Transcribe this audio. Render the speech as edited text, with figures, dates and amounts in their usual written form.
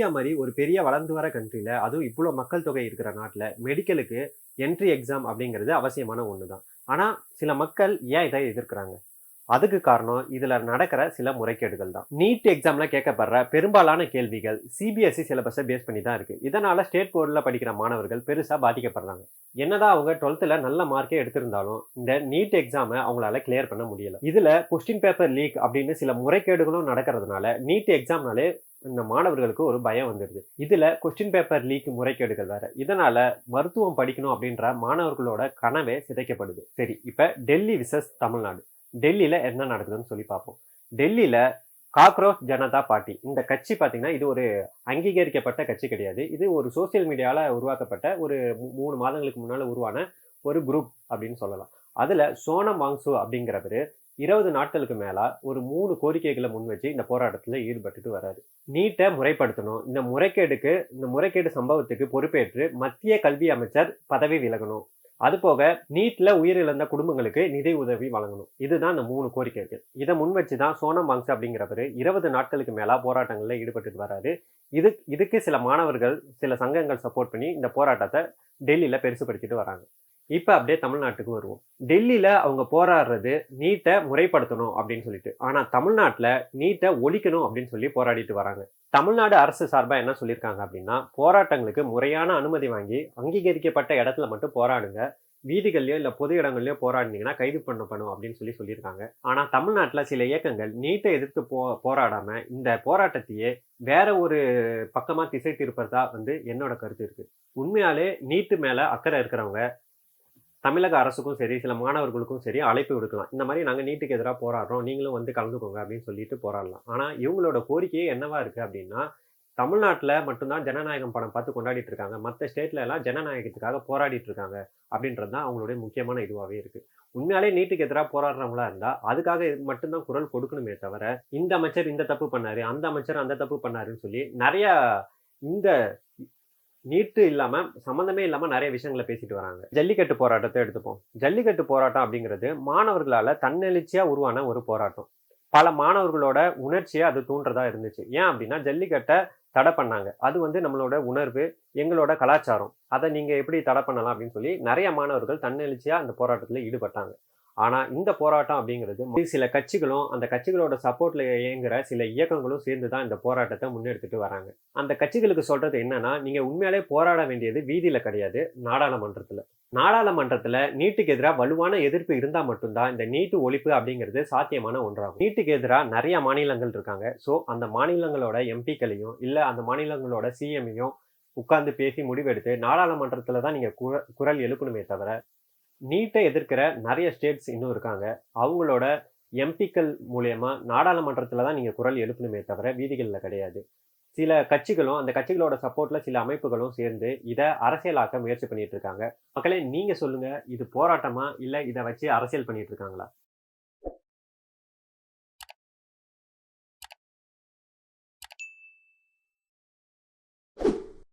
மாரி ஒரு பெரிய வளர்ந்து வர கண்ட்ரில, அதுவும் இவ்ளோ மக்கள் தொகை இருக்கிற நாட்ல, மெடிக்கலுக்கு என்ட்ரி எக்ஸாம் அப்படிங்கிறது அவசியமான ஒண்ணு தான். ஆனா, சில மக்கள் ஏன் இத எதிர்க்கிறாங்க? அதுக்கு காரணம் இதுல நடக்கிற சில முறைகேடுகள் தான். நீட் எக்ஸாம்ல கேட்கப்படுற பெரும்பாலான கேள்விகள் சிபிஎஸ்இ சிலபஸ பேஸ் பண்ணி தான் இருக்கு. இதனால ஸ்டேட் போர்டுல படிக்கிற மாணவர்கள் பெருசா பாதிக்கப்படுறாங்க. என்னதான் அவங்க 12ல நல்ல மார்க்கே எடுத்திருந்தாலும், இந்த நீட் எக்ஸாம அவங்களால கிளியர் பண்ண முடியல. இதுல கொஸ்டின் பேப்பர் லீக் அப்படின்னு சில முறைகேடுகளும் நடக்கிறதுனால, நீட் எக்ஸாம்னாலே இந்த மாணவர்களுக்கு ஒரு பயம் வந்துருது. இதுல கொஸ்டின் பேப்பர் லீக் முறைகேடுகள் வேற. இதனால மருத்துவம் படிக்கணும் அப்படின்ற மாணவர்களோட கனவே சிதைக்கப்படுது. சரி, இப்ப டெல்லி விசஸ் தமிழ்நாடு. டெல்லியில என்ன நடக்குதுன்னு சொல்லி பார்ப்போம். டெல்லியில காக்ரோச் ஜனதா பார்ட்டி இந்த கட்சி பார்த்தீங்கன்னா, இது ஒரு அங்கீகரிக்கப்பட்ட கட்சி கிடையாது. இது ஒரு சோசியல் மீடியால உருவாக்கப்பட்ட ஒரு 3 மாதங்களுக்கு முன்னால உருவான ஒரு குரூப் அப்படின்னு சொல்லலாம். அதுல சோனம் வாங்சு அப்படிங்கிறவரு 20 நாட்களுக்கு மேலா ஒரு 3 கோரிக்கைகள முன்வச்சு இந்த போராட்டத்துல ஈடுபட்டுட்டு வராரு. நீட்ட முறைப்படுத்தணும். இந்த முறைகேடு சம்பவத்துக்கு பொறுப்பேற்று மத்திய கல்வி அமைச்சர் பதவி விலகணும். அதுபோக நீட்ல உயிரிழந்த குடும்பங்களுக்கு நிதி உதவி வழங்கணும். இதுதான் இந்த 3 கோரிக்கைகள். இத முன்வச்சு தான் சோனம் வாங்சு அப்படிங்கிறவரு 20 நாட்களுக்கு மேலா போராட்டங்கள்ல ஈடுபட்டுட்டு வராரு. இதுக்கு சில மாணவர்கள், சில சங்கங்கள் சப்போர்ட் பண்ணி இந்த போராட்டத்த டெல்லியில பெருசுபடுத்திட்டு வராங்க. இப்ப அப்படியே தமிழ்நாட்டுக்கு வருவோம். டெல்லியில அவங்க போராடுறது நீட்ட முறைப்படுத்தணும் அப்படின்னு சொல்லிட்டு. ஆனா தமிழ்நாட்டுல நீட்ட ஒழிக்கணும் அப்படின்னு சொல்லி போராடிட்டு வராங்க. தமிழ்நாடு அரசு சார்பா என்ன சொல்லியிருக்காங்க அப்படின்னா, போராட்டங்களுக்கு முறையான அனுமதி வாங்கி அங்கீகரிக்கப்பட்ட இடத்துல மட்டும் போராடுங்க. வீதிகள்லயோ இல்ல பொது இடங்கள்லயோ போராடினீங்கன்னா கைது பண்ணப்படும் அப்படின்னு சொல்லியிருக்காங்க. ஆனா தமிழ்நாட்டுல சில இயக்கங்கள் நீட்டை எதிர்த்து போராடாம இந்த போராட்டத்தையே வேற ஒரு பக்கமா திசை திருப்பதா என்னோட கருத்து இருக்கு. உண்மையாலே நீட்டு மேல அக்கறை இருக்கிறவங்க தமிழக அரசுக்கும் சரி, சில மாணவர்களுக்கும் சரி அழைப்பு விடுக்கலாம். இந்த மாரி நாங்க நீட்டுக்கு எதிரா போராடுறோம். நீங்களும் கலந்துக்கோங்க அப்படின்னு சொல்லிட்டு போராடலாம். ஆனா இவங்களோட கோரிக்கையே என்னவா இருக்கு அப்படின்னா, தமிழ்நாட்டுல மட்டும் தான் ஜனநாயகம் படம் பார்த்து கொண்டாடிட்டு இருக்காங்க. மத்த ஸ்டேட்ல எல்லாம் ஜனநாயகத்துக்காக போராடிட்டு இருக்காங்க அப்படின்றது தான் அவங்களுடைய முக்கியமான இதுவாவே இருக்கு. உண்மையாலே நீட்டுக்கு எதிரா போராடுறவங்களா இருந்தா, அதுக்காக மட்டும் தான் குரல் கொடுக்கணுமே தவிர, இந்த அமைச்சர் இந்த தப்பு பண்ணாரு, அந்த அமைச்சர் அந்த தப்பு பண்ணாருன்னு சொல்லி நெறைய இந்த நீட்டு இல்லாம, சம்மந்தமே இல்லாம நெறைய விஷயங்கள பேசிட்டு வராங்க. ஜல்லிக்கட்டு போராட்டத்த எடுத்துப்போம். ஜல்லிக்கட்டு போராட்டம் அப்படிங்கிறது மாணவர்களால தன்னெழுச்சியா உருவான ஒரு போராட்டம். பல மாணவர்களோட உணர்ச்சிய அது தூண்டுறதா இருந்துச்சு. ஏன் அப்படின்னா, ஜல்லிக்கட்ட தடை பண்ணாங்க. அது நம்மளோட உணர்வு, எங்களோட கலாச்சாரம். அத நீங்க எப்படி தடை பண்ணலாம் அப்படின்னு சொல்லி நெறைய மாணவர்கள் தன்னெழுச்சியா அந்த போராட்டத்துல ஈடுபட்டாங்க. ஆனா, இந்த போராட்டம் அப்படிங்கிறது சில கட்சிகளும், அந்த கட்சிகளோட சப்போர்ட்ல இயங்குற சில இயக்கங்களும் சேர்ந்து தான் இந்த போராட்டத்த முன்னெடுத்துட்டு வராங்க. அந்த கட்சிகளுக்கு சொல்றது என்னன்னா, நீங்க உண்மையாலே போராட வேண்டியது வீதியில கிடையாது, நாடாளுமன்றத்துல. நாடாளுமன்றத்துல நீட்டுக்கு எதிரா வலுவான எதிர்ப்பு இருந்தா மட்டும் தான் இந்த நீட் ஒழிப்பு அப்படிங்கிறது சாத்தியமான ஒன்றாகும். நீட்டுக்கு எதிரா நெறைய மாநிலங்கள் இருக்காங்க. சோ, அந்த மாநிலங்களோட எம்பிக்களையும், இல்ல அந்த மாநிலங்களோட சிஎம்மையும் உட்கார்ந்து பேசி முடிவெடுத்து நாடாளுமன்றத்துல தான் நீங்க குரல் எழுப்பணுமே தவிர, நீட்டை எதிர்க்கிற நெறைய ஸ்டேட்ஸ் இன்னும் இருக்காங்க. அவங்களோட எம்பிக்கள் மூலியமா நாடாளுமன்றத்துல தான் நீங்க குரல் எழுப்பணுமே தவிர, வீதிகள்ல கிடையாது. சில கட்சிகளும், அந்த கட்சிகளோட சப்போர்ட்ல சில அமைப்புகளும் சேர்ந்து இத அரசியலாக்க முயற்சி பண்ணிட்டு இருக்காங்க. மக்களே நீங்க சொல்லுங்க. இது போராட்டமா? இல்ல இத வச்சு அரசியல் பண்ணிட்டு இருக்காங்களா?